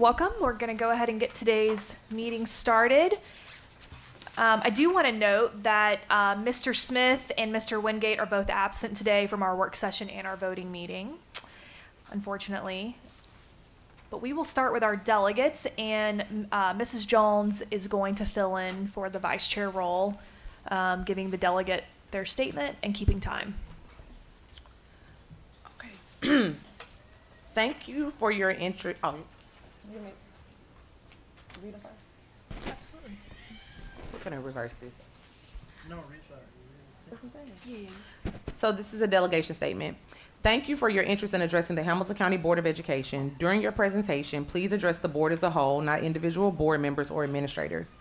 welcome. We're going to go ahead and get today's meeting started. I do want to note that Mr. Smith and Mr. Wingate are both absent today from our work session and our voting meeting, unfortunately. But we will start with our delegates, and Mrs. Jones is going to fill in for the vice chair role, giving the delegate their statement and keeping time. Okay. Thank you for your interest. Oh, read it first. Absolutely. We're going to reverse this. No, restart. That's what I'm saying. Yeah. So this is a delegation statement. Thank you for your interest in addressing the Hamilton County Board of Education. During your presentation, please address the board as a whole, not individual board members or administrators.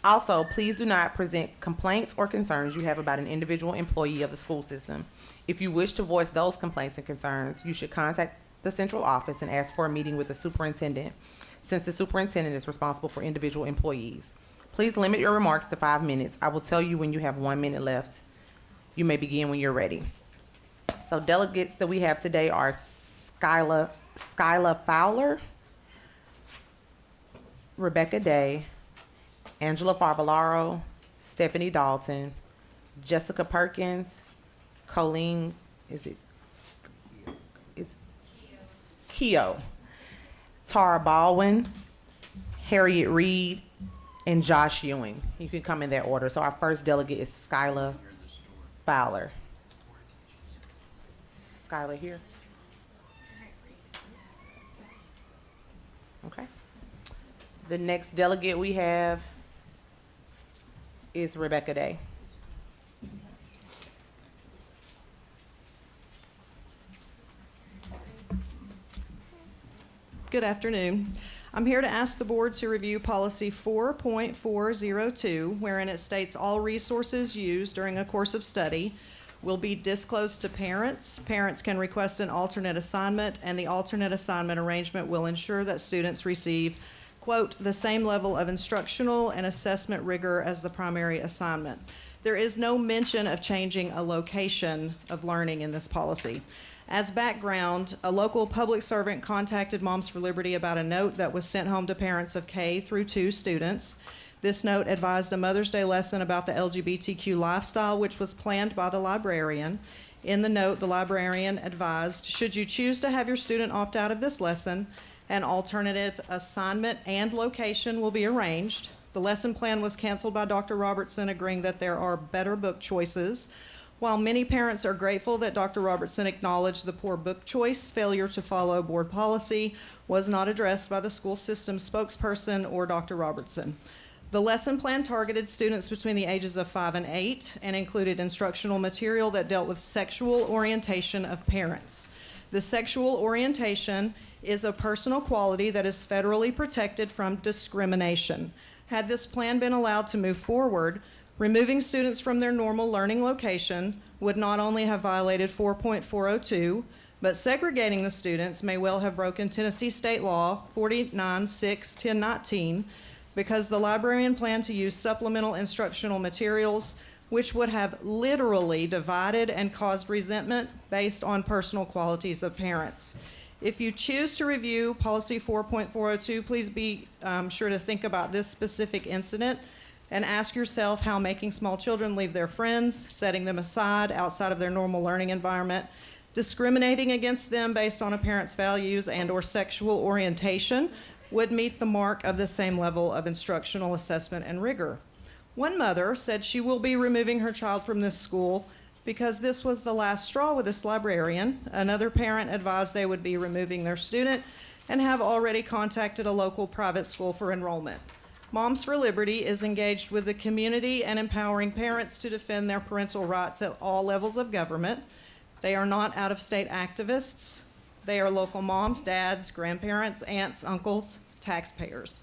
Also, please do not present complaints or concerns you have about an individual employee of the school system. If you wish to voice those complaints and concerns, you should contact the central office and ask for a meeting with the superintendent, since the superintendent is responsible for individual employees. Please limit your remarks to 5 minutes. I will tell you when you have 1 minute left. You may begin when you're ready. So delegates that we have today are Skyla Fowler, Rebecca Day, Angela Farvalaro, Stephanie Dalton, Jessica Perkins, Colleen, Keogh, Tara Baldwin, Harriet Reed, and Josh Ewing. You can come in that order. So our first delegate is Skyla Fowler. Skyla here. Okay. The next delegate we have is Rebecca Day. Good afternoon. I'm here to ask the board to review policy 4.402, wherein it states all resources used during a course of study will be disclosed to parents. Parents can request an alternate assignment, and the alternate assignment arrangement will ensure that students receive, quote, the same level of instructional and assessment rigor as the primary assignment. There is no mention of changing a location of learning in this policy. As background, a local public servant contacted Moms for Liberty about a note that was sent home to parents of K through 2 students. This note advised a Mother's Day lesson about the LGBTQ lifestyle, which was planned by the librarian. In the note, the librarian advised, should you choose to have your student opt out of this lesson, an alternative assignment and location will be arranged. The lesson plan was canceled by Dr. Robertson, agreeing that there are better book choices. While many parents are grateful that Dr. Robertson acknowledged the poor book choice, failure to follow board policy was not addressed by the school system spokesperson or Dr. Robertson. The lesson plan targeted students between the ages of 5 and 8 and included instructional material that dealt with sexual orientation of parents. The sexual orientation is a personal quality that is federally protected from discrimination. Had this plan been allowed to move forward, removing students from their normal learning location would not only have violated 4.402, but segregating the students may well have broken Tennessee state law 49.6.1019, because the librarian planned to use supplemental instructional materials which would have literally divided and caused resentment based on personal qualities of parents. If you choose to review policy 4.402, please be sure to think about this specific incident and ask yourself how making small children leave their friends, setting them aside outside of their normal learning environment, discriminating against them based on a parent's values and or sexual orientation would meet the mark of the same level of instructional assessment and rigor. One mother said she will be removing her child from this school because this was the last straw with this librarian. Another parent advised they would be removing their student and have already contacted a local private school for enrollment. Moms for Liberty is engaged with the community and empowering parents to defend their parental rights at all levels of government. They are not out-of-state activists. They are local moms, dads, grandparents, aunts, uncles, taxpayers.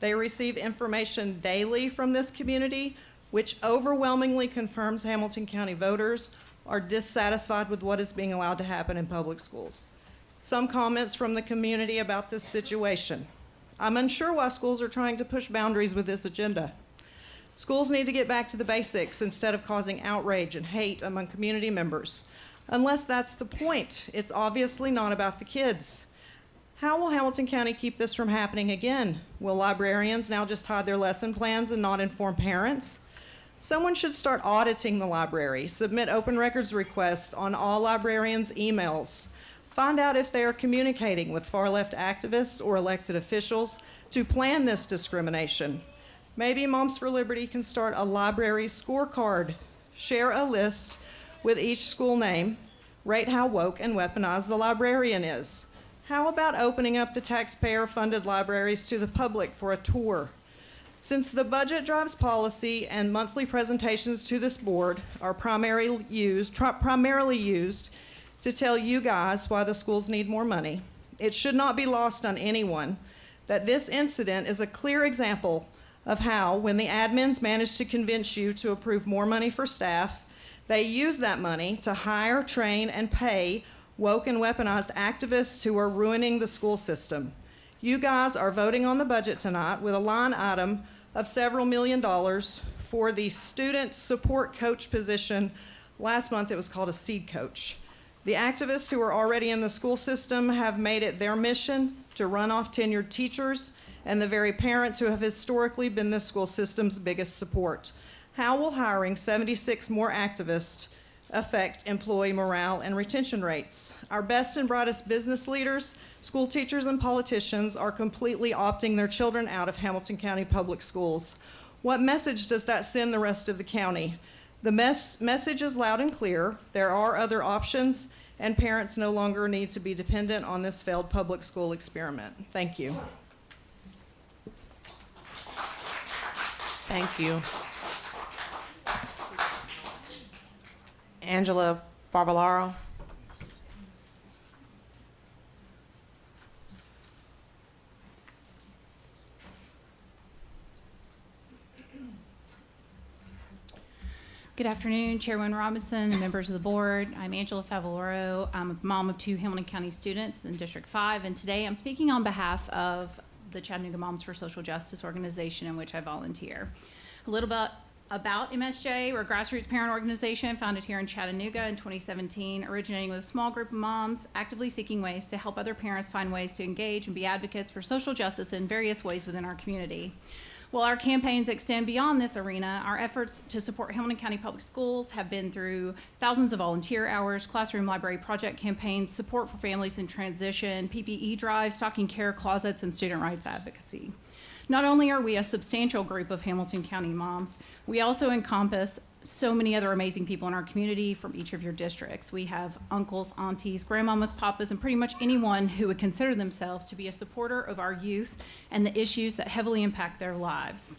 They receive information daily from this community, which overwhelmingly confirms Hamilton County voters are dissatisfied with what is being allowed to happen in public schools. Some comments from the community about this situation. I'm unsure why schools are trying to push boundaries with this agenda. Schools need to get back to the basics instead of causing outrage and hate among community members. Unless that's the point, it's obviously not about the kids. How will Hamilton County keep this from happening again? Will librarians now just hide their lesson plans and not inform parents? Someone should start auditing the library, submit open records requests on all librarians' emails, find out if they are communicating with far-left activists or elected officials to plan this discrimination. Maybe Moms for Liberty can start a library scorecard, share a list with each school name, rate how woke and weaponized the librarian is. How about opening up the taxpayer-funded libraries to the public for a tour? Since the budget drives policy and monthly presentations to this board are primarily used to tell you guys why the schools need more money, it should not be lost on anyone that this incident is a clear example of how, when the admins manage to convince you to approve more money for staff, they use that money to hire, train, and pay woke and weaponized activists who are ruining the school system. You guys are voting on the budget tonight with a line item of several $1 million for the student support coach position. Last month it was called a seed coach. The activists who are already in the school system have made it their mission to run off tenured teachers and the very parents who have historically been the school system's biggest support. How will hiring 76 more activists affect employee morale and retention rates? Our best and brightest business leaders, school teachers, and politicians are completely opting their children out of Hamilton County Public Schools. What message does that send the rest of the county? The message is loud and clear. There are other options, and parents no longer need to be dependent on this failed public school experiment. Thank you. Thank you. Angela Farvalaro. Good afternoon, Chairwoman Robinson and members of the board. I'm Angela Favaloro. I'm a mom of 2 Hamilton County students in District 5, and today I'm speaking on behalf of the Chattanooga Moms for Social Justice organization in which I volunteer. A little bit about MSJ. We're a grassroots parent organization founded here in Chattanooga in 2017, originating with a small group of moms actively seeking ways to help other parents find ways to engage and be advocates for social justice in various ways within our community. While our campaigns extend beyond this arena, our efforts to support Hamilton County Public Schools have been through thousands of volunteer hours, classroom library project campaigns, support for families in transition, PPE drives, stocking care closets, and student rights advocacy. Not only are we a substantial group of Hamilton County moms, we also encompass so many other amazing people in our community from each of your districts. We have uncles, aunties, grandmamas, papas, and pretty much anyone who would consider themselves to be a supporter of our youth and the issues that heavily impact their lives.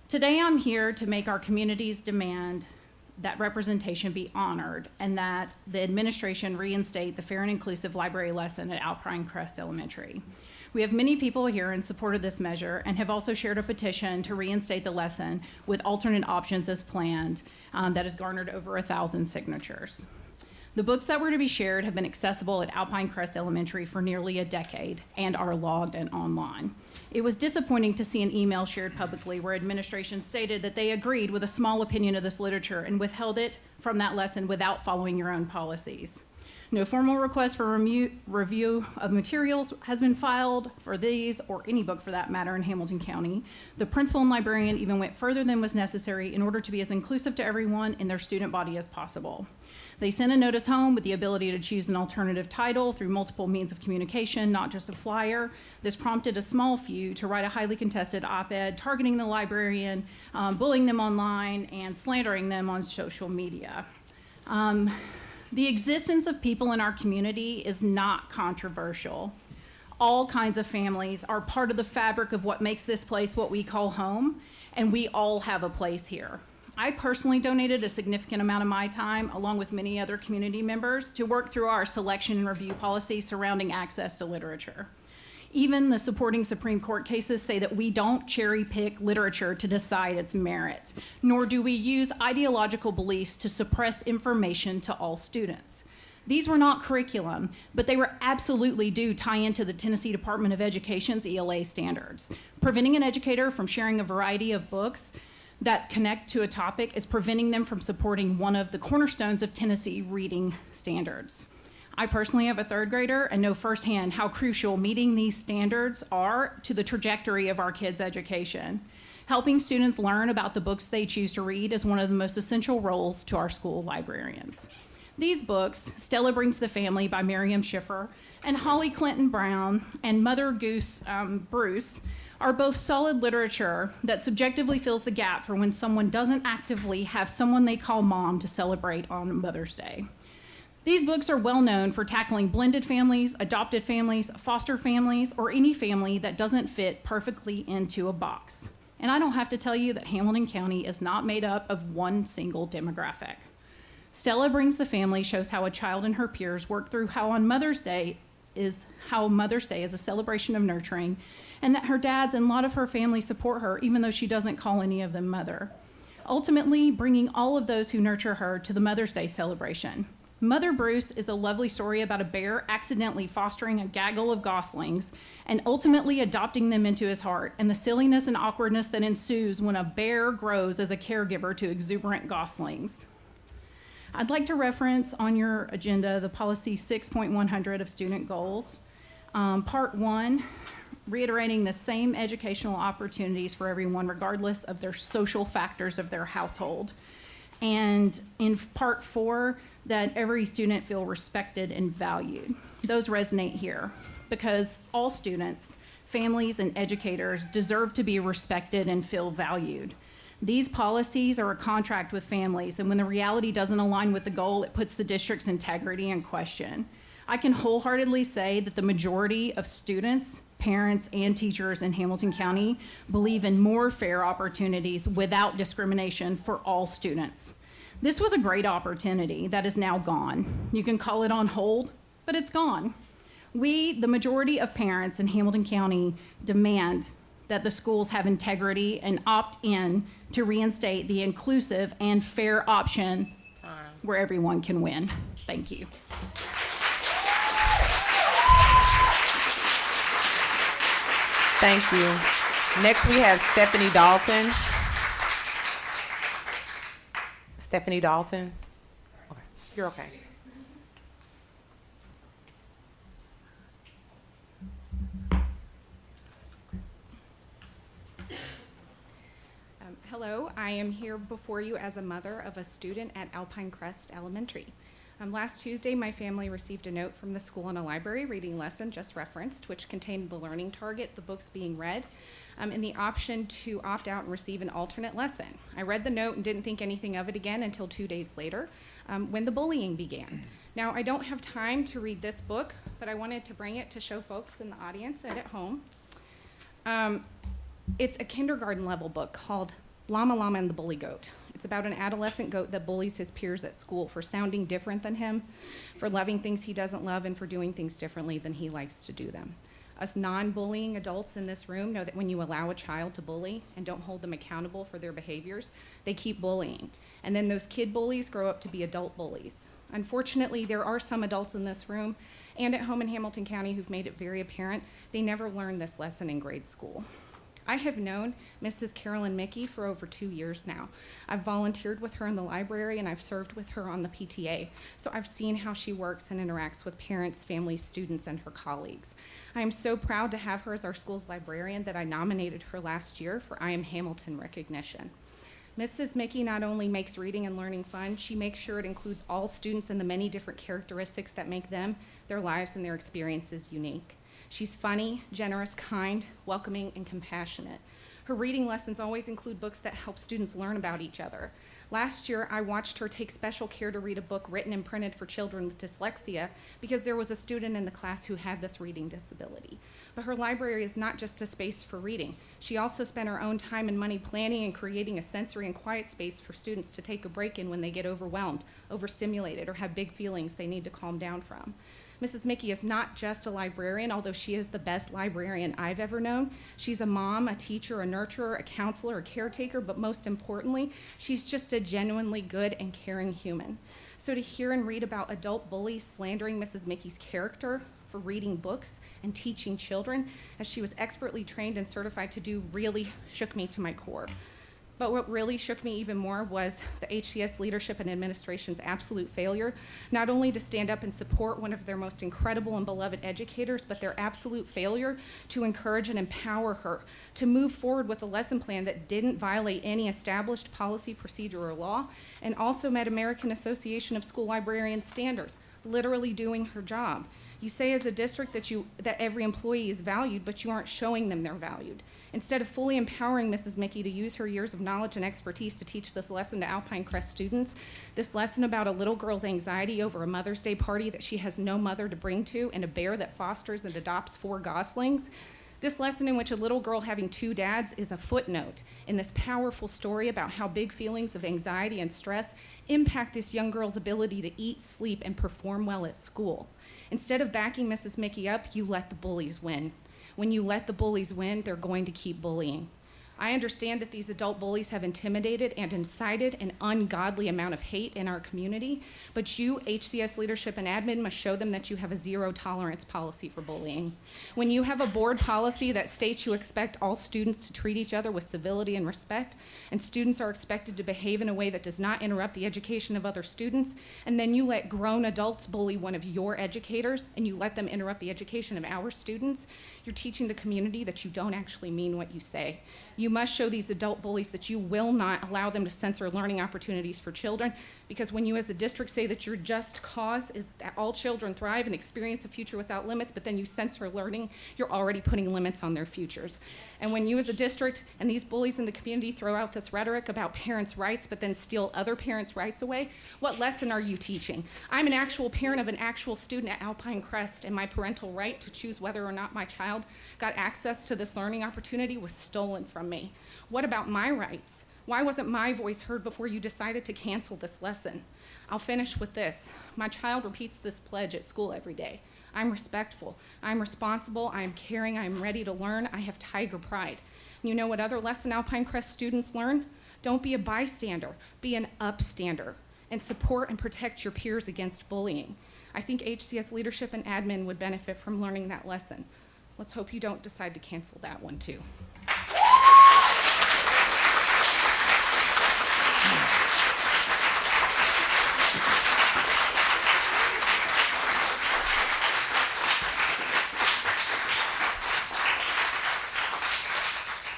Today I'm here to make our community's demand that representation be honored and that the administration reinstate the fair and inclusive library lesson at Alpine Crest Elementary. We have many people here in support of this measure and have also shared a petition to reinstate the lesson with alternate options as planned that has garnered over 1,000 signatures. The books that were to be shared have been accessible at Alpine Crest Elementary for nearly a decade and are logged and online. It was disappointing to see an email shared publicly where administration stated that they agreed with a small opinion of this literature and withheld it from that lesson without following your own policies. No formal request for review of materials has been filed for these or any book for that matter in Hamilton County. The principal and librarian even went further than was necessary in order to be as inclusive to everyone in their student body as possible. They sent a notice home with the ability to choose an alternative title through multiple means of communication, not just a flyer. This prompted a small few to write a highly contested op-ed targeting the librarian, bullying them online, and slandering them on social media. The existence of people in our community is not controversial. All kinds of families are part of the fabric of what makes this place what we call home, and we all have a place here. I personally donated a significant amount of my time, along with many other community members, to work through our selection and review policy surrounding access to literature. Even the supporting Supreme Court cases say that we don't cherry pick literature to decide its merit, nor do we use ideological beliefs to suppress information to all students. These were not curriculum, but they were absolutely do tie into the Tennessee Department of Education's ELA standards. Preventing an educator from sharing a variety of books that connect to a topic is preventing them from supporting one of the cornerstones of Tennessee reading standards. I personally have a third grader and know firsthand how crucial meeting these standards are to the trajectory of our kids' education. Helping students learn about the books they choose to read is one of the most essential roles to our school librarians. These books, Stella Brings the Family by Miriam Schiffer and Holly Clinton Brown and Mother Goose Bruce, are both solid literature that subjectively fills the gap for when someone doesn't actively have someone they call mom to celebrate on Mother's Day. These books are well known for tackling blended families, adopted families, foster families, or any family that doesn't fit perfectly into a box. And I don't have to tell you that Hamilton County is not made up of one single demographic. Stella Brings the Family shows how a child and her peers work through how Mother's Day is a celebration of nurturing, and that her dads and a lot of her family support her even though she doesn't call any of them mother. Ultimately, bringing all of those who nurture her to the Mother's Day celebration. Mother Bruce is a lovely story about a bear accidentally fostering a gaggle of goslings and ultimately adopting them into his heart, and the silliness and awkwardness that ensues when a bear grows as a caregiver to exuberant goslings. I'd like to reference on your agenda the policy 6.100 of student goals. Part 1, reiterating the same educational opportunities for everyone regardless of their social factors of their household. And in part 4, that every student feel respected and valued. Those resonate here because all students, families, and educators deserve to be respected and feel valued. These policies are a contract with families, and when the reality doesn't align with the goal, it puts the district's integrity in question. I can wholeheartedly say that the majority of students, parents, and teachers in Hamilton County believe in more fair opportunities without discrimination for all students. This was a great opportunity that is now gone. You can call it on hold, but it's gone. We, the majority of parents in Hamilton County, demand that the schools have integrity and opt in to reinstate the inclusive and fair option where everyone can win. Thank you. Thank you. Next, we have Stephanie Dalton. Stephanie Dalton. Okay, you're okay. Hello, I am here before you as a mother of a student at Alpine Crest Elementary. Last Tuesday, my family received a note from the school on a library reading lesson just referenced, which contained the learning target, the books being read, and the option to opt out and receive an alternate lesson. I read the note and didn't think anything of it again until 2 days later, when the bullying began. Now, I don't have time to read this book, but I wanted to bring it to show folks in the audience and at home. It's a kindergarten level book called Llama Llama and the Bully Goat. It's about an adolescent goat that bullies his peers at school for sounding different than him, for loving things he doesn't love, and for doing things differently than he likes to do them. Us non-bullying adults in this room know that when you allow a child to bully and don't hold them accountable for their behaviors, they keep bullying. And then those kid bullies grow up to be adult bullies. Unfortunately, there are some adults in this room and at home in Hamilton County who've made it very apparent they never learned this lesson in grade school. I have known Mrs. Carolyn Mickey for over 2 years now. I've volunteered with her in the library and I've served with her on the PTA. So I've seen how she works and interacts with parents, families, students, and her colleagues. I am so proud to have her as our school's librarian that I nominated her last year for I Am Hamilton recognition. Mrs. Mickey not only makes reading and learning fun, she makes sure it includes all students and the many different characteristics that make them, their lives, and their experiences unique. She's funny, generous, kind, welcoming, and compassionate. Her reading lessons always include books that help students learn about each other. Last year, I watched her take special care to read a book written and printed for children with dyslexia because there was a student in the class who had this reading disability. But her library is not just a space for reading. She also spent her own time and money planning and creating a sensory and quiet space for students to take a break in when they get overwhelmed, overstimulated, or have big feelings they need to calm down from. Mrs. Mickey is not just a librarian, although she is the best librarian I've ever known. She's a mom, a teacher, a nurturer, a counselor, a caretaker, but most importantly, she's just a genuinely good and caring human. So to hear and read about adult bullies slandering Mrs. Mickey's character for reading books and teaching children, as she was expertly trained and certified to do, really shook me to my core. But what really shook me even more was the HCS leadership and administration's absolute failure, not only to stand up and support one of their most incredible and beloved educators, but their absolute failure to encourage and empower her to move forward with a lesson plan that didn't violate any established policy, procedure, or law, and also met American Association of School Librarians standards, literally doing her job. You say as a district that every employee is valued, but you aren't showing them they're valued. Instead of fully empowering Mrs. Mickey to use her years of knowledge and expertise to teach this lesson to Alpine Crest students, this lesson about a little girl's anxiety over a Mother's Day party that she has no mother to bring to and a bear that fosters and adopts 4 goslings, this lesson in which a little girl having 2 dads is a footnote in this powerful story about how big feelings of anxiety and stress impact this young girl's ability to eat, sleep, and perform well at school. Instead of backing Mrs. Mickey up, you let the bullies win. When you let the bullies win, they're going to keep bullying. I understand that these adult bullies have intimidated and incited an ungodly amount of hate in our community, but you, HCS leadership and admin, must show them that you have a zero tolerance policy for bullying. When you have a board policy that states you expect all students to treat each other with civility and respect, and students are expected to behave in a way that does not interrupt the education of other students, and then you let grown adults bully one of your educators, and you let them interrupt the education of our students, you're teaching the community that you don't actually mean what you say. You must show these adult bullies that you will not allow them to censor learning opportunities for children, because when you as a district say that your just cause is that all children thrive and experience a future without limits, but then you censor learning, you're already putting limits on their futures. And when you as a district and these bullies in the community throw out this rhetoric about parents' rights, but then steal other parents' rights away, what lesson are you teaching? I'm an actual parent of an actual student at Alpine Crest, and my parental right to choose whether or not my child got access to this learning opportunity was stolen from me. What about my rights? Why wasn't my voice heard before you decided to cancel this lesson? I'll finish with this. My child repeats this pledge at school every day. I'm respectful, I'm responsible, I'm caring, I'm ready to learn, I have tiger pride. You know what other lesson Alpine Crest students learn? Don't be a bystander, be an upstander, and support and protect your peers against bullying. I think HCS leadership and admin would benefit from learning that lesson. Let's hope you don't decide to cancel that one too.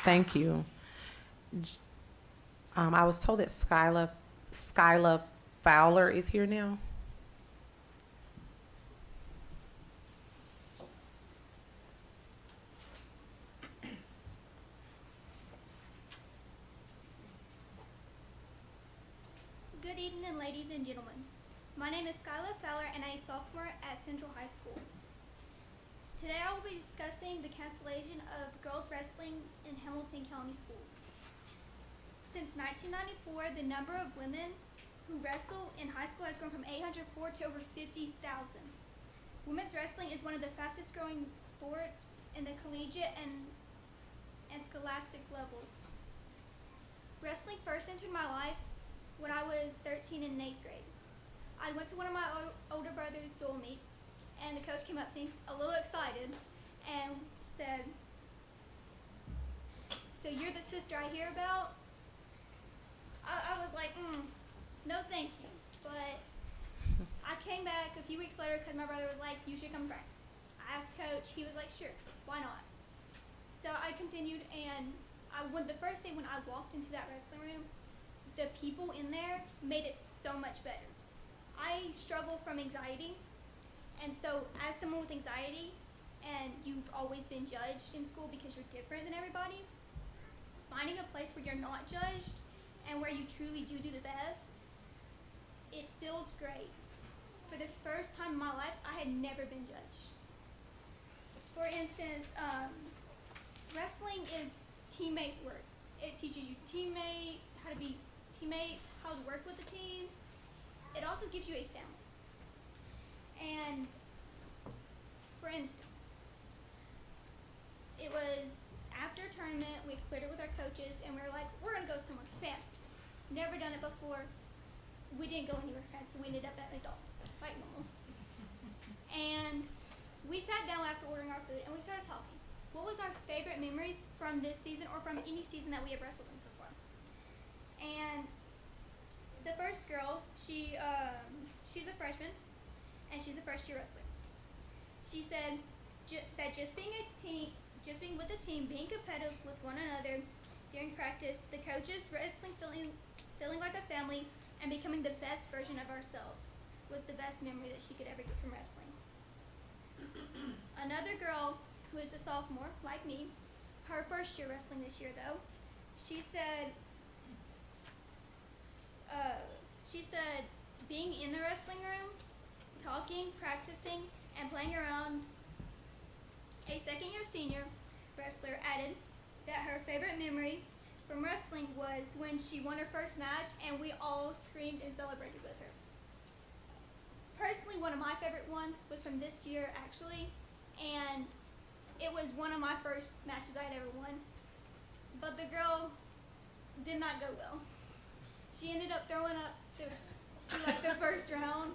Thank you. I was told that Skyla Fowler is here now. Good evening, ladies and gentlemen. My name is Skyla Fowler, and I'm a sophomore at Central High School. Today I will be discussing the cancellation of girls wrestling in Hamilton County Schools. Since 1994, the number of women who wrestle in high school has grown from 804 to over 50,000. Women's wrestling is one of the fastest growing sports in the collegiate and scholastic levels. Wrestling first entered my life when I was 13 in 8th grade. I went to one of my older brother's dual meets, and the coach came up to me a little excited and said, "So you're the sister I hear about?" I was like, no thank you. But I came back a few weeks later because my brother was like, "You should come practice." I asked the coach, he was like, "Sure, why not?" So I continued, and the first day when I walked into that wrestling room, the people in there made it so much better. I struggle from anxiety, and so as someone with anxiety, and you've always been judged in school because you're different than everybody, finding a place where you're not judged and where you truly do the best, it feels great. For the first time in my life, I had never been judged. For instance, wrestling is teammate work. It teaches you how to be teammates, how to work with a team. It also gives you a family. And for instance, it was after a tournament, we cleared it with our coaches, and we were like, we're gonna go somewhere fancy. Never done it before. We didn't go anywhere fancy. We ended up at McDonald's, like normal. And we sat down after ordering our food, and we started talking. What was our favorite memories from this season or from any season that we have wrestled in so far? And the first girl, she's a freshman, and she's a first-year wrestler. She said that just being with a team, being competitive with one another during practice, the coaches, wrestling, feeling like a family, and becoming the best version of ourselves was the best memory that she could ever get from wrestling. Another girl who is a sophomore, like me, her first year wrestling this year though, she said being in the wrestling room, talking, practicing, and playing around, a second-year senior wrestler added that her favorite memory from wrestling was when she won her first match and we all screamed and celebrated with her. Personally, one of my favorite ones was from this year, actually, and it was one of my first matches I'd ever won. But the girl did not go well. She ended up throwing up through like the first round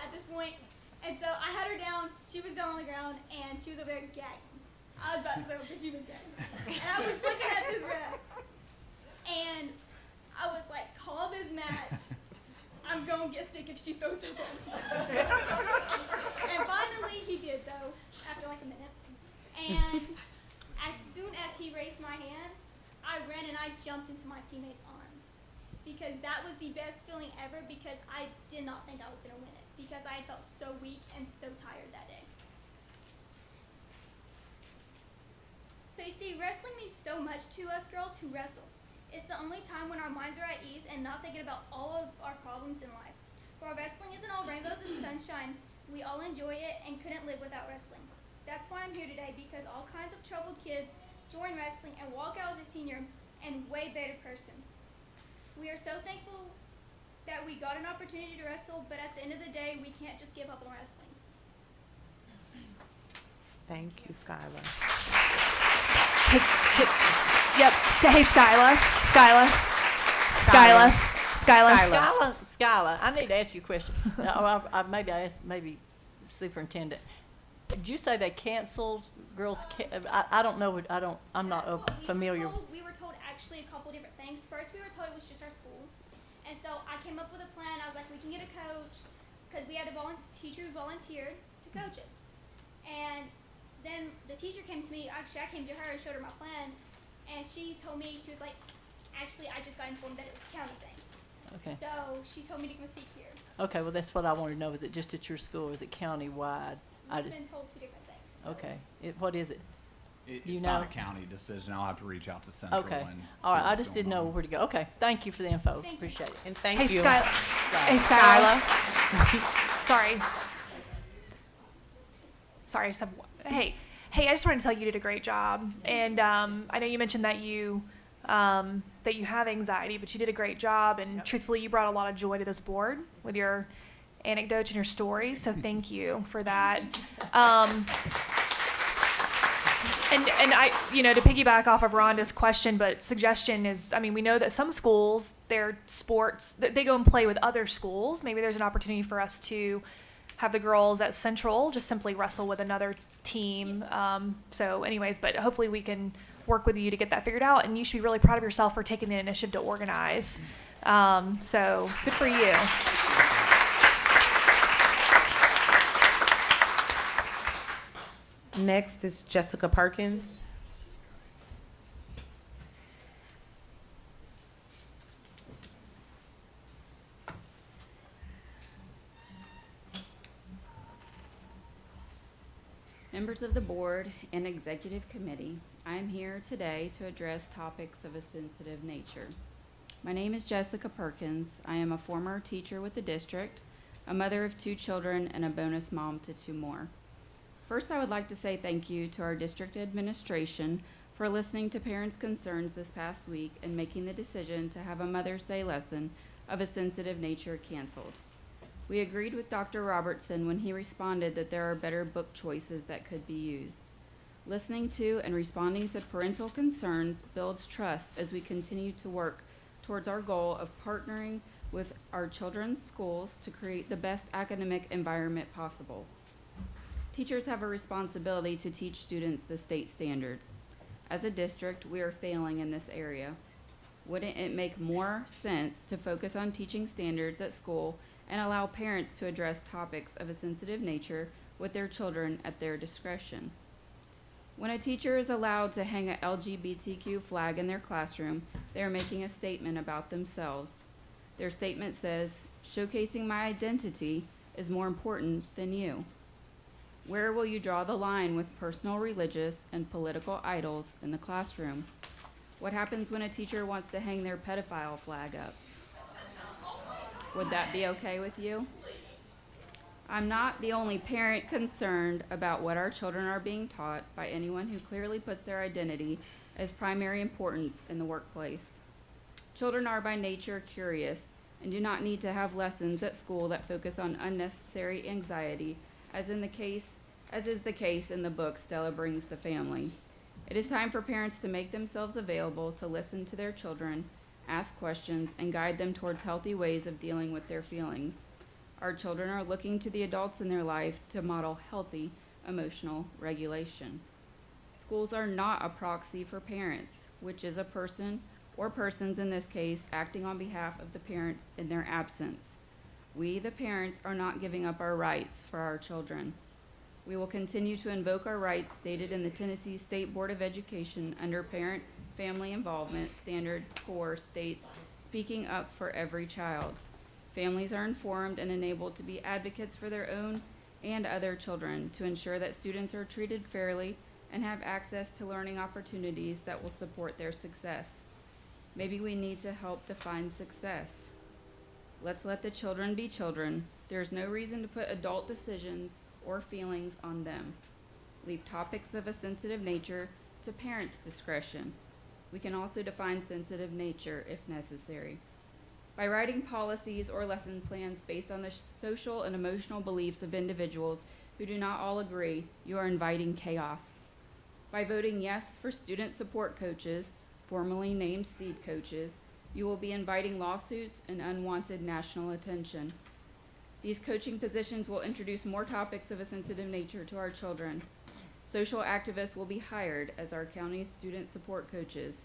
at this point. And so I had her down, she was down on the ground, and she was over there gagging. I was about to throw up, but she was gagging. And I was looking at this ref, and I was like, call this match. I'm gonna get sick if she throws up on me. And finally he did though, after like a minute. And as soon as he raised my hand, I ran and I jumped into my teammate's arms. Because that was the best feeling ever, because I did not think I was gonna win it. Because I had felt so weak and so tired that day. So you see, wrestling means so much to us girls who wrestle. It's the only time when our minds are at ease and not thinking about all of our problems in life. While wrestling isn't all rainbows and sunshine, we all enjoy it and couldn't live without wrestling. That's why I'm here today, because all kinds of troubled kids join wrestling and walk out as a senior and way better person. We are so thankful that we got an opportunity to wrestle, but at the end of the day, we can't just give up on wrestling. Thank you, Skylar. Yep. Hey, Skyla. Skyla, I need to ask you a question. Maybe I asked, maybe superintendent. Did you say they canceled girls? I don't know. I'm not familiar. We were told actually a couple different things. First, we were told it was just our school, and so I came up with a plan. I was like, we can get a coach, because we had a teacher who volunteered to coach us. And then the teacher came to me. Actually, I came to her and showed her my plan, and she told me, she was like, actually, I just got informed that it was a county thing. Okay. So she told me to come speak here. Okay. Well, that's what I wanted to know. Is it just at your school, or is it county-wide? We've been told two different things. So. Okay. What is it? It's not a county decision. I'll have to reach out to Central. Okay. And All right. see I what's just didn't going know on. where to go. Okay. Thank you for the info. Thank you. Appreciate it. And thank Hey, you. Skyla. Sorry. Sorry. Hey, I just wanted to tell you did a great job, and I know you mentioned that you have anxiety, but you did a great job, and truthfully, you brought a lot of joy to this board with your anecdotes and your stories. So thank you for that. And I, to piggyback off of Rhonda's question, but suggestion is, we know that some schools, their sports, they go and play with other schools. Maybe there's an opportunity for us to have the girls at Central just simply wrestle with another team. So anyways, but hopefully we can work with you to get that figured out. And you should be really proud of yourself for taking the initiative to organize. So good for you. Next is Jessica Perkins. Members of the board and executive committee, I am here today to address topics of a sensitive nature. My name is Jessica Perkins. I am a former teacher with the district, a mother of 2 children, and a bonus mom to 2 more. First, I would like to say thank you to our district administration for listening to parents' concerns this past week and making the decision to have a Mother's Day lesson of a sensitive nature canceled. We agreed with Dr. Robertson when he responded that there are better book choices that could be used. Listening to and responding to parental concerns builds trust as we continue to work towards our goal of partnering with our children's schools to create the best academic environment possible. Teachers have a responsibility to teach students the state standards. As a district, we are failing in this area. Wouldn't it make more sense to focus on teaching standards at school and allow parents to address topics of a sensitive nature with their children at their discretion? When a teacher is allowed to hang a LGBTQ flag in their classroom, they are making a statement about themselves. Their statement says, "Showcasing my identity is more important than you." Where will you draw the line with personal, religious, and political idols in the classroom? What happens when a teacher wants to hang their pedophile flag up? Would that be okay with you? I'm not the only parent concerned about what our children are being taught by anyone who clearly puts their identity as primary importance in the workplace. Children are by nature curious and do not need to have lessons at school that focus on unnecessary anxiety, as is the case in the book Stella Brings the Family. It is time for parents to make themselves available to listen to their children, ask questions, and guide them towards healthy ways of dealing with their feelings. Our children are looking to the adults in their life to model healthy emotional regulation. Schools are not a proxy for parents, which is a person, or persons in this case, acting on behalf of the parents in their absence. We, the parents, are not giving up our rights for our children. We will continue to invoke our rights stated in the Tennessee State Board of Education under Parent-Family Involvement Standard 4 states, "Speaking up for every child." Families are informed and enabled to be advocates for their own and other children to ensure that students are treated fairly and have access to learning opportunities that will support their success. Maybe we need to help define success. Let's let the children be children. There's no reason to put adult decisions or feelings on them. Leave topics of a sensitive nature to parents' discretion. We can also define sensitive nature if necessary. By writing policies or lesson plans based on the social and emotional beliefs of individuals who do not all agree, you are inviting chaos. By voting yes for student support coaches, formerly named seed coaches, you will be inviting lawsuits and unwanted national attention. These coaching positions will introduce more topics of a sensitive nature to our children. Social activists will be hired as our county's student support coaches.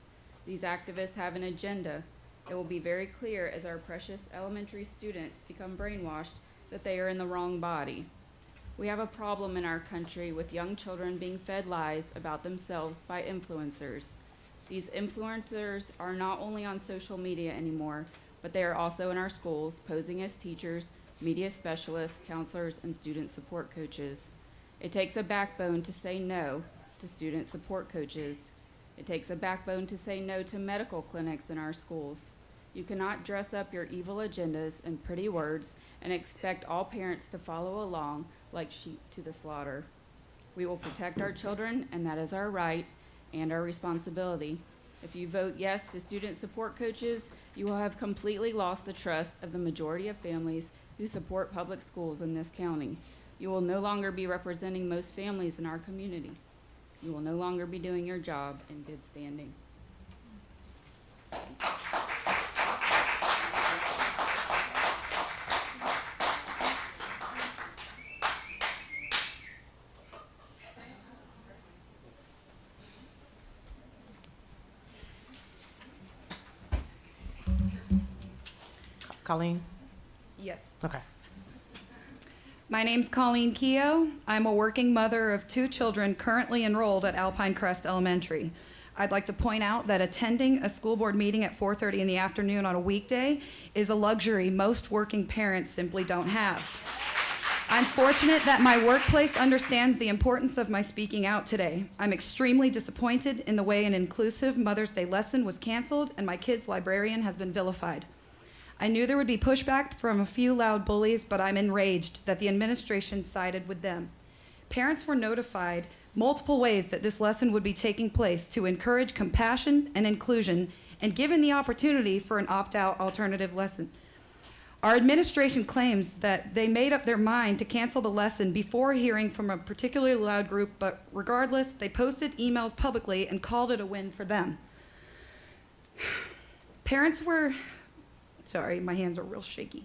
These activists have an agenda. It will be very clear as our precious elementary students become brainwashed that they are in the wrong body. We have a problem in our country with young children being fed lies about themselves by influencers. These influencers are not only on social media anymore, but they are also in our schools, posing as teachers, media specialists, counselors, and student support coaches. It takes a backbone to say no to student support coaches. It takes a backbone to say no to medical clinics in our schools. You cannot dress up your evil agendas in pretty words and expect all parents to follow along like sheep to the slaughter. We will protect our children, and that is our right and our responsibility. If you vote yes to student support coaches, you will have completely lost the trust of the majority of families who support public schools in this county. You will no longer be representing most families in our community. You will no longer be doing your job in good standing. Colleen? Yes. Okay. My name's Colleen Keogh. I'm a working mother of 2 children currently enrolled at Alpine Crest Elementary. I'd like to point out that attending a school board meeting at 4:30 in the afternoon on a weekday is a luxury most working parents simply don't have. I'm fortunate that my workplace understands the importance of my speaking out today. I'm extremely disappointed in the way an inclusive Mother's Day lesson was canceled and my kid's librarian has been vilified. I knew there would be pushback from a few loud bullies, but I'm enraged that the administration sided with them. Parents were notified multiple ways that this lesson would be taking place to encourage compassion and inclusion and given the opportunity for an opt-out alternative lesson. Our administration claims that they made up their mind to cancel the lesson before hearing from a particularly loud group, but regardless, they posted emails publicly and called it a win for them. Parents were... Sorry, my hands are real shaky.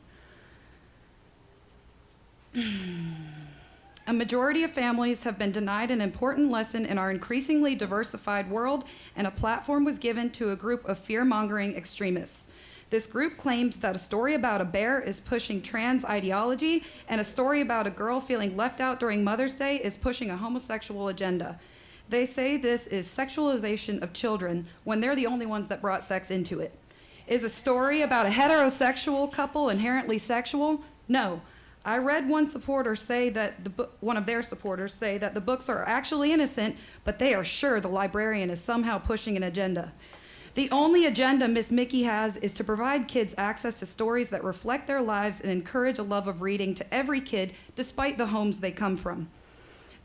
A a majority of families have been denied an important lesson in our increasingly diversified world, and a platform was given to a group of fear-mongering extremists. This group claims that a story about a bear is pushing trans ideology, and a story about a girl feeling left out during Mother's Day is pushing a homosexual agenda. They say this is sexualization of children when they're the only ones that brought sex into it. Is a story about a heterosexual couple inherently sexual? No. I read one supporter say that one of their supporters say that the books are actually innocent, but they are sure the librarian is somehow pushing an agenda. The only agenda Miss Mickey has is to provide kids access to stories that reflect their lives and encourage a love of reading to every kid, despite the homes they come from.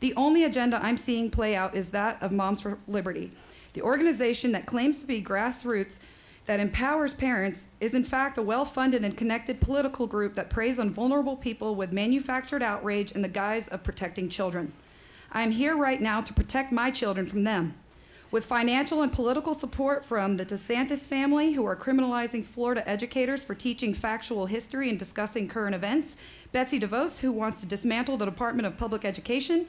The only agenda I'm seeing play out is that of Moms for Liberty. The organization that claims to be grassroots, that empowers parents, is in fact a well-funded and connected political group that preys on vulnerable people with manufactured outrage in the guise of protecting children. I am here right now to protect my children from them. With financial and political support from the DeSantis family, who are criminalizing Florida educators for teaching factual history and discussing current events, Betsy DeVos, who wants to dismantle the Department of Public Education,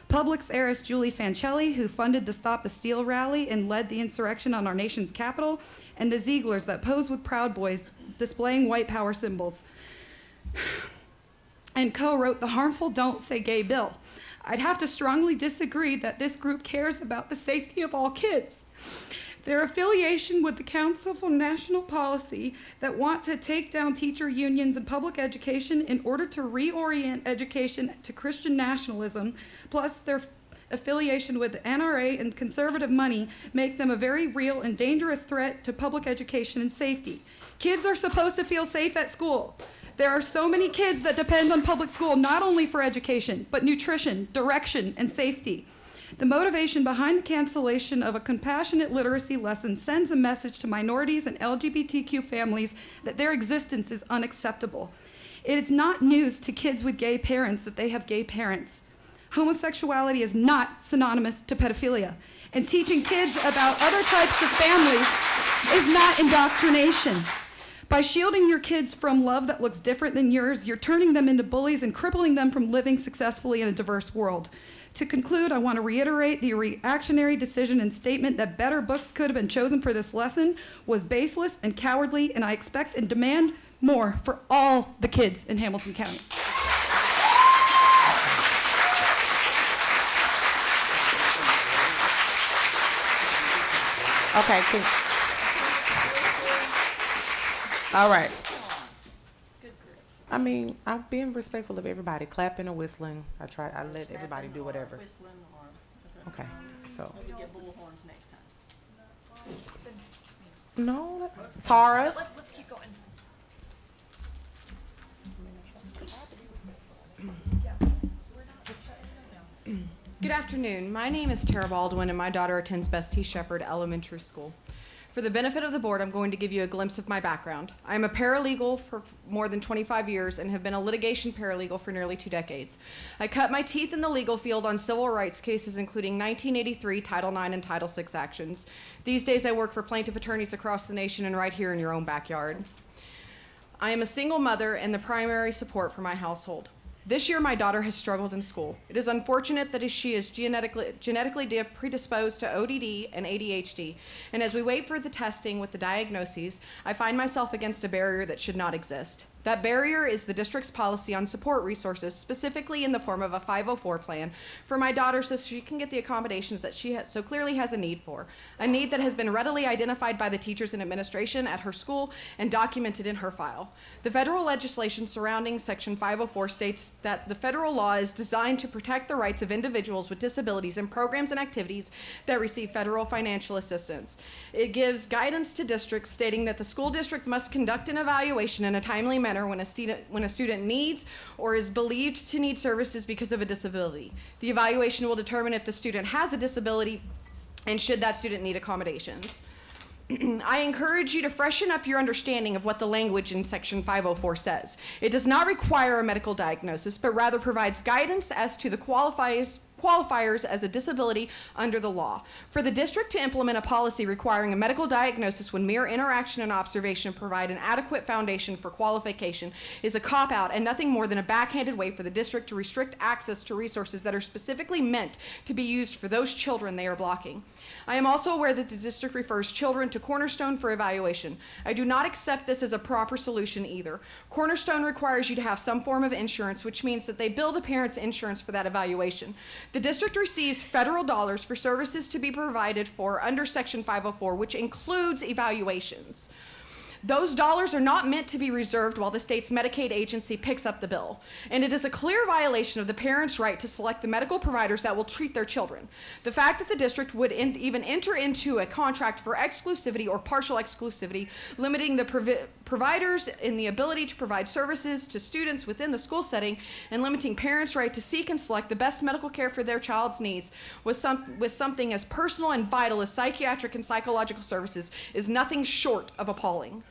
Publix heiress Julie Fancelli, who funded the Stop the Steal rally and led the insurrection on our nation's capital, and the Zieglers that pose with Proud Boys displaying white power symbols, and co-wrote the harmful Don't Say Gay bill. I'd have to strongly disagree that this group cares about the safety of all kids. Their affiliation with the Council for National Policy that want to take down teacher unions in public education in order to reorient education to Christian nationalism, plus their affiliation with the NRA and conservative money, make them a very real and dangerous threat to public education and safety. Kids are supposed to feel safe at school. There are so many kids that depend on public school not only for education, but nutrition, direction, and safety. The motivation behind the cancellation of a compassionate literacy lesson sends a message to minorities and LGBTQ families that their existence is unacceptable. It is not news to kids with gay parents that they have gay parents. Homosexuality is not synonymous to pedophilia, and teaching kids about other types of families is not indoctrination. By shielding your kids from love that looks different than yours, you're turning them into bullies and crippling them from living successfully in a diverse world. To conclude, I want to reiterate the reactionary decision and statement that better books could have been chosen for this lesson was baseless and cowardly, and I expect and demand more for all the kids in Hamilton County. Okay, all right. I mean, I'm being respectful of everybody, clapping or whistling. I let everybody do whatever. Whistling or, Okay, so. maybe get bullhorns next time. No, Tara. Let's keep going. Good afternoon. My name is Tara Baldwin, and my daughter attends Bestie Shepherd Elementary School. For the benefit of the board, I'm going to give you a glimpse of my background. I am a paralegal for more than 25 years and have been a litigation paralegal for nearly 2 decades. I cut my teeth in the legal field on civil rights cases, including 1983 Title IX and Title VI actions. These days, I work for plaintiff attorneys across the nation and right here in your own backyard. I am a single mother and the primary support for my household. This year, my daughter has struggled in school. It is unfortunate that she is genetically predisposed to ODD and ADHD, and as we wait for the testing with the diagnoses, I find myself against a barrier that should not exist. That barrier is the district's policy on support resources, specifically in the form of a 504 plan for my daughter so she can get the accommodations that she so clearly has a need for, a need that has been readily identified by the teachers and administration at her school and documented in her file. The federal legislation surrounding Section 504 states that the federal law is designed to protect the rights of individuals with disabilities in programs and activities that receive federal financial assistance. It gives guidance to districts stating that the school district must conduct an evaluation in a timely manner when a student needs or is believed to need services because of a disability. The evaluation will determine if the student has a disability and should that student need accommodations. I encourage you to freshen up your understanding of what the language in Section 504 says. It does not require a medical diagnosis, but rather provides guidance as to the qualifiers as a disability under the law. For the district to implement a policy requiring a medical diagnosis when mere interaction and observation provide an adequate foundation for qualification is a cop-out and nothing more than a backhanded way for the district to restrict access to resources that are specifically meant to be used for those children they are blocking. I am also aware that the district refers children to Cornerstone for evaluation. I do not accept this as a proper solution either. Cornerstone requires you to have some form of insurance, which means that they bill the parents' insurance for that evaluation. The district receives federal dollars for services to be provided for under Section 504, which includes evaluations. Those dollars are not meant to be reserved while the state's Medicaid agency picks up the bill. And it is a clear violation of the parents' right to select the medical providers that will treat their children. The fact that the district would even enter into a contract for exclusivity or partial exclusivity, limiting the providers in the ability to provide services to students within the school setting and limiting parents' right to seek and select the best medical care for their child's needs with something as personal and vital as psychiatric and psychological services is nothing short of appalling.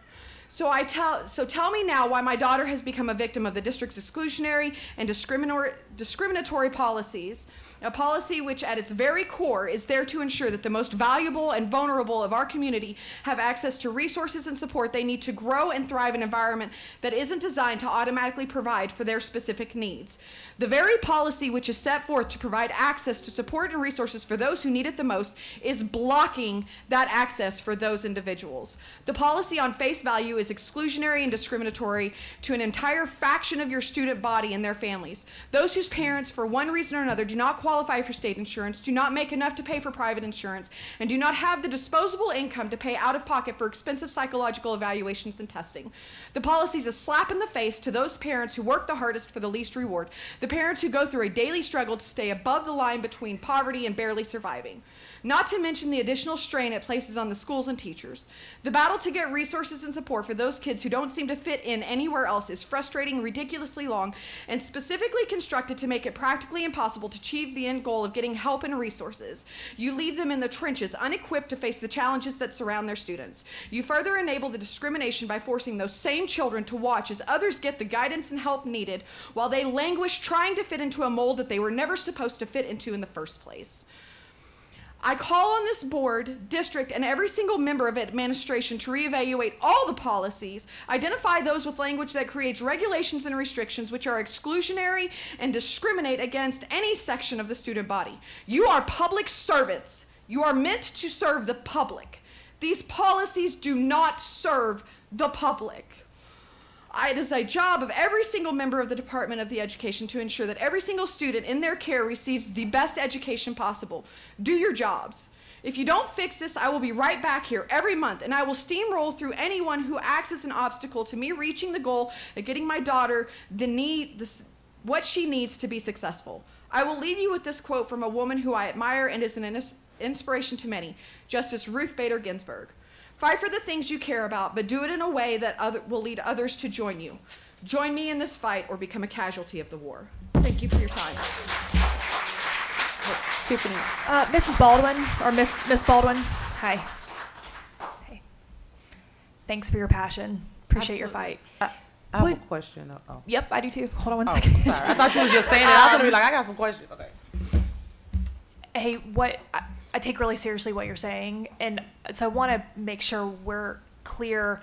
So tell me now why my daughter has become a victim of the district's exclusionary and discriminatory policies, a policy which at its very core is there to ensure that the most valuable and vulnerable of our community have access to resources and support they need to grow and thrive in an environment that isn't designed to automatically provide for their specific needs. The very policy which is set forth to provide access to support and resources for those who need it the most is blocking that access for those individuals. The policy on face value is exclusionary and discriminatory to an entire faction of your student body and their families. Those whose parents, for one reason or another, do not qualify for state insurance, do not make enough to pay for private insurance, and do not have the disposable income to pay out of pocket for expensive psychological evaluations and testing. The policy is a slap in the face to those parents who work the hardest for the least reward, the parents who go through a daily struggle to stay above the line between poverty and barely surviving. Not to mention the additional strain it places on the schools and teachers. The battle to get resources and support for those kids who don't seem to fit in anywhere else is frustrating, ridiculously long, and specifically constructed to make it practically impossible to achieve the end goal of getting help and resources. You leave them in the trenches, unequipped to face the challenges that surround their students. You further enable the discrimination by forcing those same children to watch as others get the guidance and help needed while they languish trying to fit into a mold that they were never supposed to fit into in the first place. I call on this board, district, and every single member of administration to reevaluate all the policies, identify those with language that creates regulations and restrictions which are exclusionary and discriminate against any section of the student body. You are public servants. You are meant to serve the public. These policies do not serve the public. It is a job of every single member of the Department of the Education to ensure that every single student in their care receives the best education possible. Do your jobs. If you don't fix this, I will be right back here every month, and I will steamroll through anyone who acts as an obstacle to me reaching the goal of getting my daughter what she needs to be successful. I will leave you with this quote from a woman who I admire and is an inspiration to many, Justice Ruth Bader Ginsburg. Fight for the things you care about, but do it in a way that will lead others to join you. Join me in this fight or become a casualty of the war. Thank you for your time. Tiffany. Mrs. Baldwin, or Miss Baldwin, hi. Hey. Thanks for your passion. Appreciate your fight. I have a question. Oh. Yep, I do too. Hold on one Oh, second. sorry. I thought you was just saying it. I was gonna be like, I got some questions. Okay. Hey, I take really seriously what you're saying, and so I want to make sure we're clear.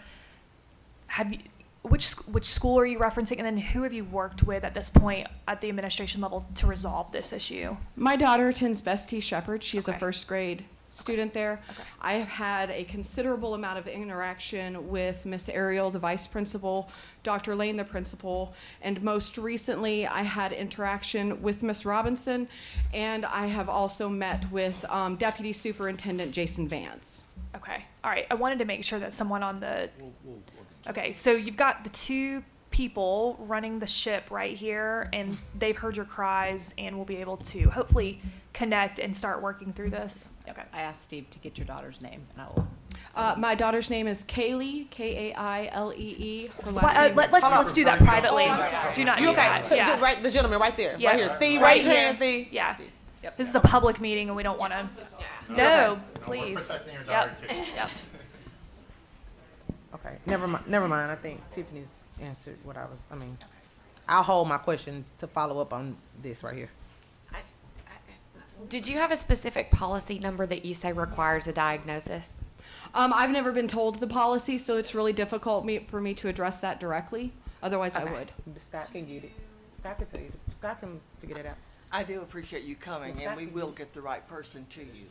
Which school are you referencing, and then who have you worked with at this point at the administration level to resolve this issue? My daughter attends Bestie Shepherd. She is Okay. a first grade student there. Okay. I have had a considerable amount of interaction with Miss Ariel, the vice principal, Dr. Lane, the principal, and most recently I had interaction with Miss Robinson, and I have also met with Deputy Superintendent Jason Vance. Okay, all right. I wanted to make sure that someone on the. Okay, so you've got the two people running the ship right here, and they've heard your cries, and will be able to hopefully connect and start working through this. Okay. I asked Steve to get your daughter's name, and I will. My daughter's name is Kaylee, Kailee. Her Well, last name. let's do that privately. Do not You do okay? that. So Yeah. right, the gentleman right there, Yeah. right here. Steve, Right raise your here. hand, Steve. Yeah. Steve. Yep. This is a public meeting, and we don't want to. No, please. Yep. Yep. Okay. Never mind. I think Tiffany's answered what I'll hold my question to follow up on this right here. Did you have a specific policy number that you say requires a diagnosis? I've never been told the policy, so it's really difficult for me to address that directly. Otherwise, I would. Scott can get it. Scott can tell you. Scott can figure that out. I do appreciate you coming, and we will get the right person to you.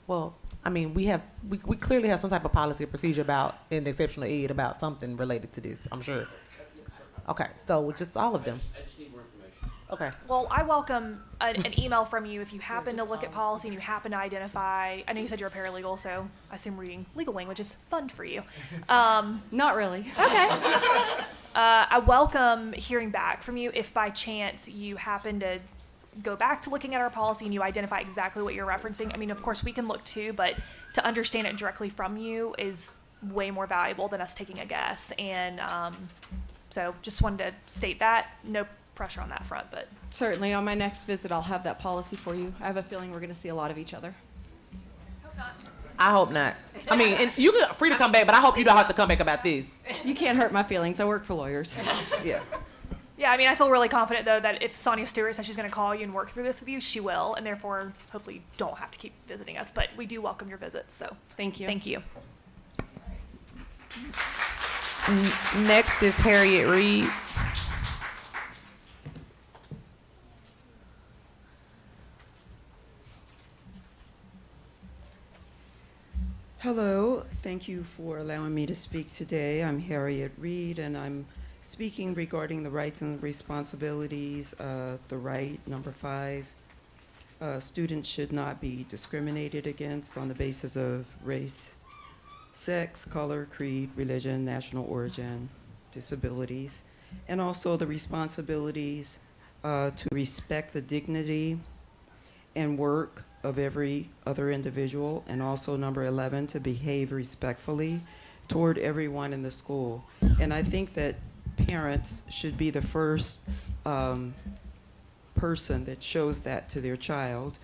Well, I mean, we clearly have some type of policy or procedure about, in exceptional ed, about something related to this, I'm sure. Okay, so just all of them. I just need more information. Okay. Well, I welcome an email from you if you happen to look at policy and you happen to identify. I know you said you're a paralegal, so I assume reading legal language is fun for you. Not really. Okay. I welcome hearing back from you if by chance you happen to go back to looking at our policy and you identify exactly what you're referencing. I mean, of course, we can look too, but to understand it directly from you is way more valuable than us taking a guess. And so just wanted to state that. No pressure on that front, but. Certainly, on my next visit, I'll have that policy for you. I have a feeling we're going to see a lot of each other. Hope not. I hope not. I mean, and you can free to come back, but I hope you don't have to come back about this. You can't hurt my feelings. I work for lawyers. Yeah. Yeah, I mean, I feel really confident, though, that if Sonia Stewart says she's going to call you and work through this with you, she will, and therefore, hopefully, you don't have to keep visiting us. But we do welcome your visits, so. Thank you. Thank you. Next is Harriet Reed. Hello, thank you for allowing me to speak today. I'm Harriet Reed, and I'm speaking regarding the rights and responsibilities of the right, number 5. Students should not be discriminated against on the basis of race, sex, color, creed, religion, national origin, disabilities, and also the responsibilities to respect the dignity and work of every other individual, and also number 11, to behave respectfully toward everyone in the school. And I think that parents should be the first person that shows that to their child,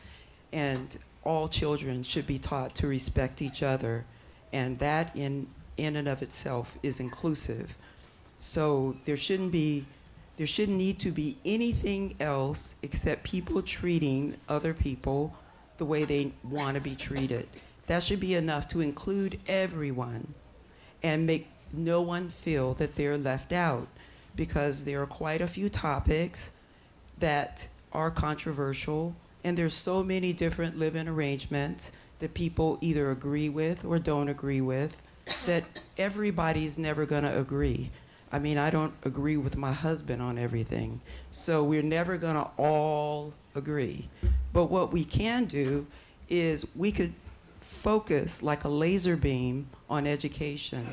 and all children should be taught to respect each other, and that in and of itself is inclusive. So there shouldn't need to be anything else except people treating other people the way they want to be treated. That should be enough to include everyone and make no one feel that they're left out, because there are quite a few topics that are controversial, and there's so many different living arrangements that people either agree with or don't agree with, that everybody's never going to agree. I mean, I don't agree with my husband on everything, so we're never going to all agree. But what we can do is we could focus like a laser beam on education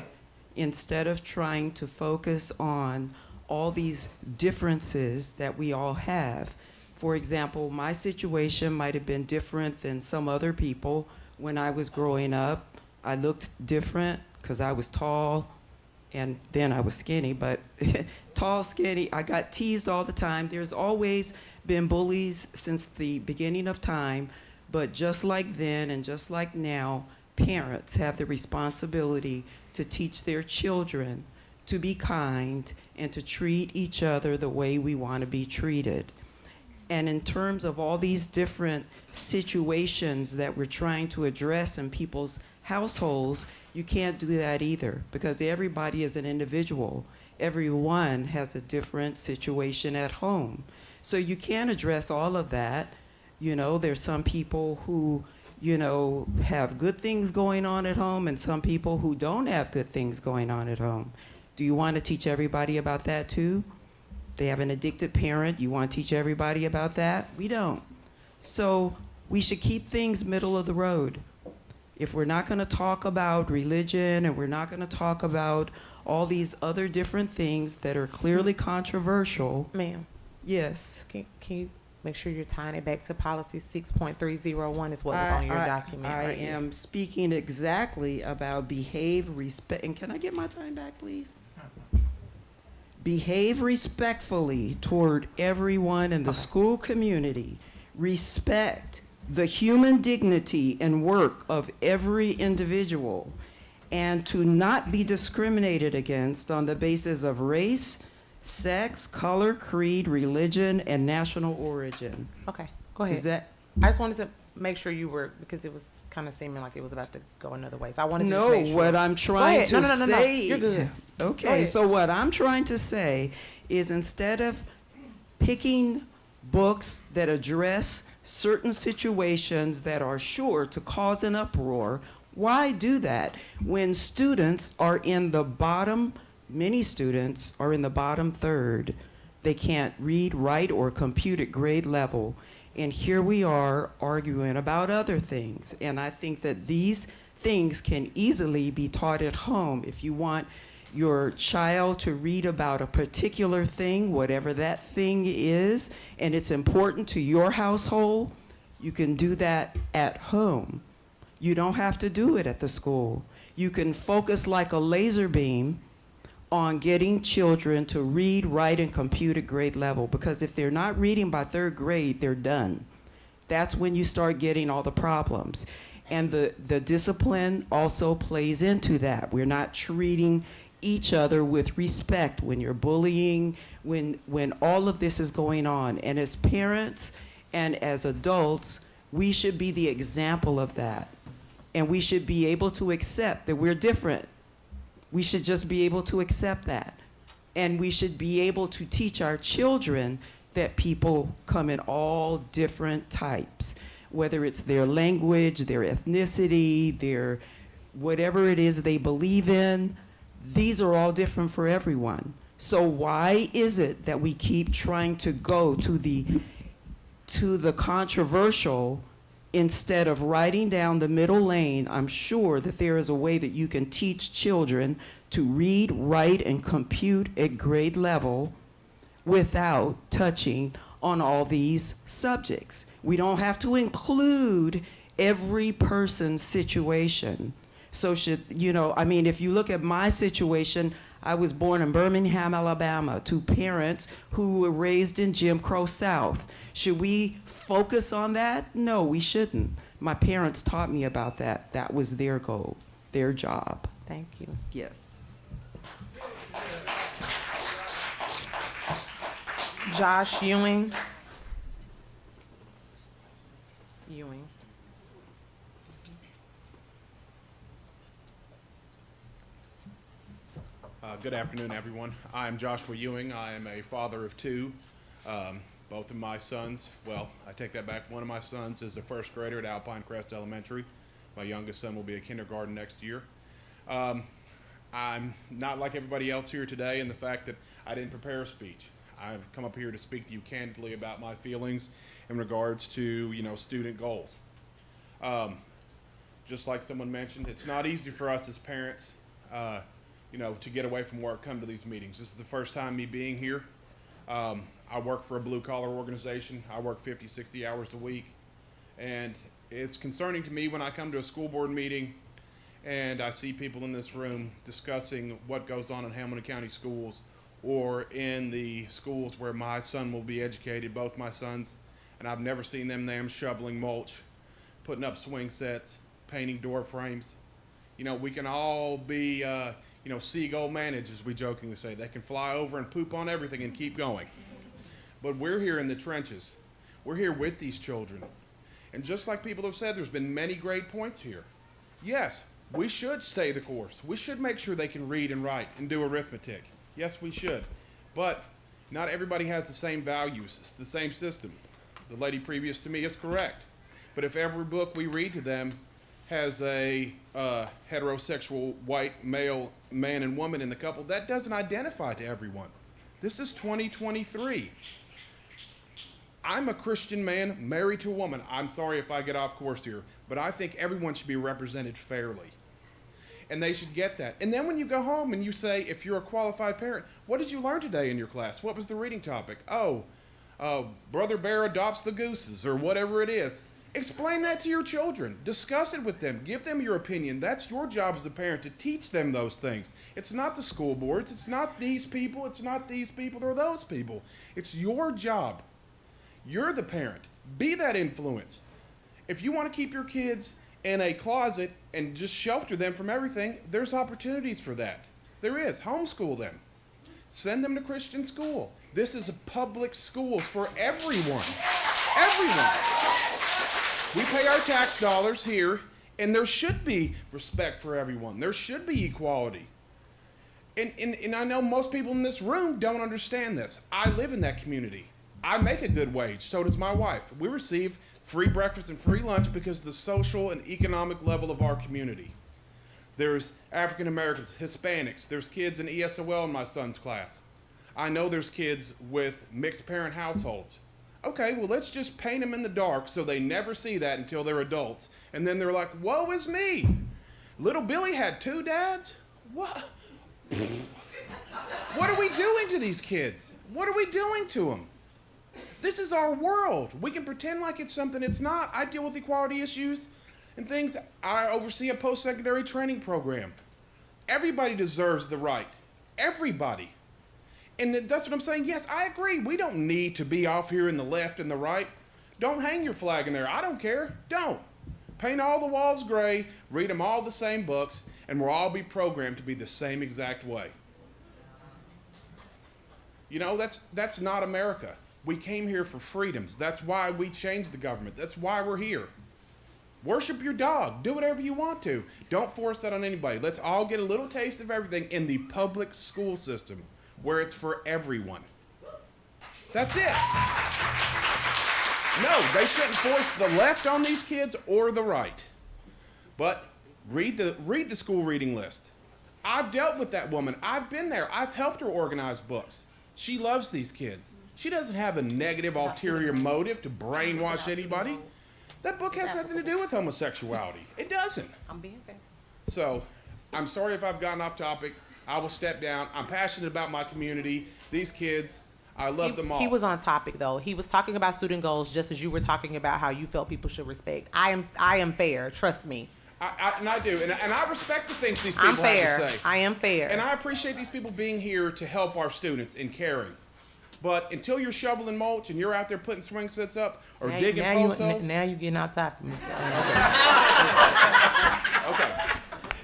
instead of trying to focus on all these differences that we all have. For example, my situation might have been different than some other people. When I was growing up, I looked different because I was tall, and then I was skinny, but tall, skinny, I got teased all the time. There's always been bullies since the beginning of time, but just like then and just like now, parents have the responsibility to teach their children to be kind and to treat each other the way we want to be treated. And in terms of all these different situations that we're trying to address in people's households, you can't do that either, because everybody is an individual. Everyone has a different situation at home. So you can't address all of that. You know, there's some people who, you know, have good things going on at home, and some people who don't have good things going on at home. Do you want to teach everybody about that too? They have an addicted parent. You want to teach everybody about that? We don't. So we should keep things middle of the road. If we're not going to talk about religion, and we're not going to talk about all these other different things that are clearly controversial. Ma'am. Yes. Can you make sure you're tying it back to policy 6.301 is what was on your document I right here. am speaking exactly about behave, respect, and can I get my time back, please? Behave respectfully toward everyone in the school community. Respect the human dignity and work of every individual, and to not be discriminated against on the basis of race, sex, color, creed, religion, and national origin. Okay, go ahead. Is that I just wanted to make sure you were, because it was kind of seeming like it was about to go another way. So I wanted to No, just make sure. what I'm trying to No. say. You're good. Go Okay, ahead. so what I'm trying to say is instead of picking books that address certain situations that are sure to cause an uproar, why do that when students are in the bottom, many students are in the bottom third. They can't read, write, or compute at grade level. And here we are arguing about other things. And I think that these things can easily be taught at home. If you want your child to read about a particular thing, whatever that thing is, and it's important to your household, you can do that at home. You don't have to do it at the school. You can focus like a laser beam on getting children to read, write, and compute at grade level, because if they're not reading by third grade, they're done. That's when you start getting all the problems. And the discipline also plays into that. We're not treating each other with respect when you're bullying, when all of this is going on. And as parents and as adults, we should be the example of that. And we should be able to accept that we're different. We should just be able to accept that. And we should be able to teach our children that people come in all different types, whether it's their language, their ethnicity, their whatever it is they believe in. These are all different for everyone. So why is it that we keep trying to go to the controversial instead of writing down the middle lane? I'm sure that there is a way that you can teach children to read, write, and compute at grade level without touching on all these subjects. We don't have to include every person's situation. So if you look at my situation, I was born in Birmingham, Alabama, to parents who were raised in Jim Crow South. Should we focus on that? No, we shouldn't. My parents taught me about that. That was their goal, their job. Thank you. Yes. Josh Ewing. Good afternoon, everyone. I'm Joshua Ewing. I am a father of two. Both of my sons, well, I take that back. One of my sons is a first grader at Alpine Crest Elementary. My youngest son will be a kindergarten next year. I'm not like everybody else here today in the fact that I didn't prepare a speech. I've come up here to speak to you candidly about my feelings in regards to, student goals. Just like someone mentioned, it's not easy for us as parents, to get away from work, come to these meetings. This is the first time me being here. I work for a blue-collar organization. I work 50, 60 hours a week. And it's concerning to me when I come to a school board meeting and I see people in this room discussing what goes on in Hamilton County schools or in the schools where my son will be educated, both my sons, and I've never seen them shoveling mulch, putting up swing sets, painting door frames. We can all be, seagull managed, as we jokingly say. They can fly over and poop on everything and keep going. But we're here in the trenches. We're here with these children. And just like people have said, there's been many great points here. Yes, we should stay the course. We should make sure they can read and write and do arithmetic. Yes, we should. But not everybody has the same values. It's the same system. The lady previous to me is correct. But if every book we read to them has a heterosexual white male man and woman in the couple, that doesn't identify to everyone. This is 2023. I'm a Christian man married to a woman. I'm sorry if I get off course here, but I think everyone should be represented fairly. And they should get that. And then when you go home and you say, if you're a qualified parent, what did you learn today in your class? What was the reading topic? Brother Bear adopts the gooses, or whatever it is. Explain that to your children. Discuss it with them. Give them your opinion. That's your job as a parent, to teach them those things. It's not the school boards. It's not these people. It's not these people or those people. It's your job. You're the parent. Be that influence. If you want to keep your kids in a closet and just shelter them from everything, there's opportunities for that. There is. Homeschool them. Send them to Christian school. This is a public schools for everyone. Everyone. We pay our tax dollars here, and there should be respect for everyone. There should be equality. And I know most people in this room don't understand this. I live in that community. I make a good wage. So does my wife. We receive free breakfast and free lunch because of the social and economic level of our community. There's African Americans, Hispanics. There's kids in ESOL in my son's class. I know there's kids with mixed parent households. Okay, well, let's just paint them in the dark so they never see that until they're adults. And then they're like, woe is me. Little Billy had 2 dads? What? What are we doing to these kids? What are we doing to them? This is our world. We can pretend like it's something it's not. I deal with equality issues and things. I oversee a post-secondary training program. Everybody deserves the right. Everybody. And that's what I'm saying. Yes, I agree. We don't need to be off here in the left and the right. Don't hang your flag in there. I don't care. Don't. Paint all the walls gray, read them all the same books, and we'll all be programmed to be the same exact way. You know, that's not America. We came here for freedoms. That's why we changed the government. That's why we're here. Worship your dog. Do whatever you want to. Don't force that on anybody. Let's all get a little taste of everything in the public school system where it's for everyone. That's it. No, they shouldn't force the left on these kids or the right. But read the school reading list. I've dealt with that woman. I've been there. I've helped her organize books. She loves these kids. She doesn't have a negative ulterior motive to brainwash anybody. That book has nothing to do with homosexuality. It doesn't. I'm being fair. So, I'm sorry if I've gotten off topic. I will step down. I'm passionate about my community, these kids. I love them all. He was on topic though. He was talking about student goals just as you were talking about how you felt people should respect. I am fair. Trust me. I do, and I respect the things these people I'm fair. have to say. I am fair. And I appreciate these people being here to help our students and caring. But until you're shoveling mulch and you're out there putting swing sets up or digging post holes. Now you're getting off topic. Okay.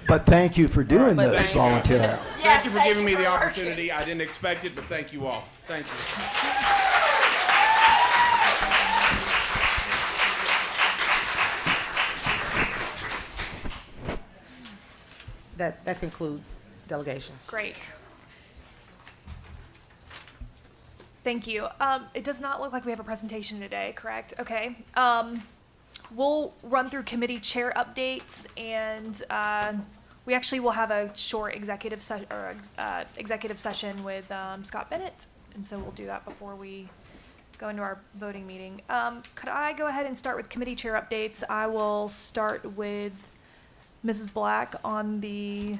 But thank you for doing But this thank you. volunteer. Thank you for giving me the opportunity. I didn't expect it, but thank you all. Thank you. That concludes delegations. Great. Thank you. It does not look like we have a presentation today, correct? Okay. We'll run through committee chair updates, and we actually will have a short executive session with Scott Bennett, and so we'll do that before we go into our voting meeting. Could I go ahead and start with committee chair updates? I will start with Mrs. Black on the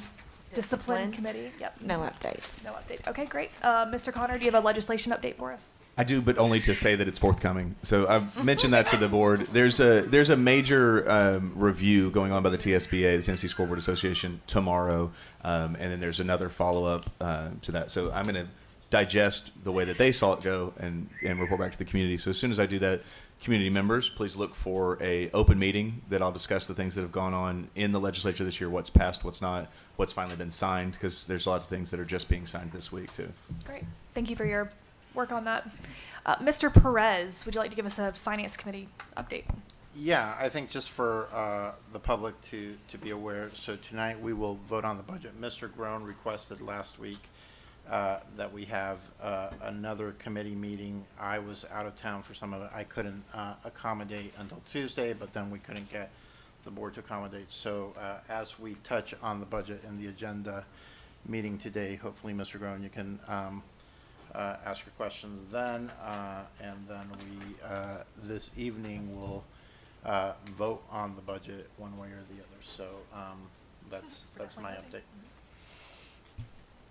Discipline Committee. Yep. No updates. No update. Okay, great. Mr. Connor, do you have a legislation update for us? I do, but only to say that it's forthcoming. So I've mentioned that to the board. There's a major review going on by the TSBA, the Tennessee School Board Association, tomorrow, and then there's another follow-up to that. So I'm going to digest the way that they saw it go and report back to the community. So as soon as I do that, community members, please look for a open meeting that I'll discuss the things that have gone on in the legislature this year, what's passed, what's not, what's finally been signed, because there's lots of things that are just being signed this week too. Great. Thank you for your work on that. Mr. Perez, would you like to give us a Finance Committee update? Yeah, I think just for the public to be aware, so tonight we will vote on the budget. Mr. Groen requested last week that we have another committee meeting. I was out of town for some of it. I couldn't accommodate until Tuesday, but then we couldn't get the board to accommodate. So as we touch on the budget and the agenda meeting today, hopefully, Mr. Groen, you can ask your questions then, and then we this evening will vote on the budget one way or the other. So that's my update.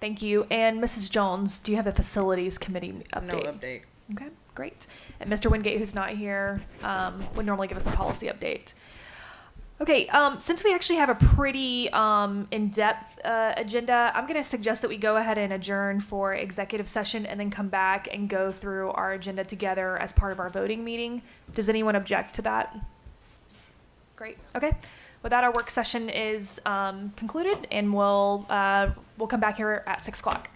Thank you. And Mrs. Jones, do you have a Facilities Committee update? No update. Okay, great. And Mr. Wingate, who's not here, would normally give us a policy update. Okay, since we actually have a pretty in-depth agenda, I'm going to suggest that we go ahead and adjourn for executive session and then come back and go through our agenda together as part of our voting meeting. Does anyone object to that? Great. Okay. With that, our work session is concluded, and we'll come back here at 6 o'clock.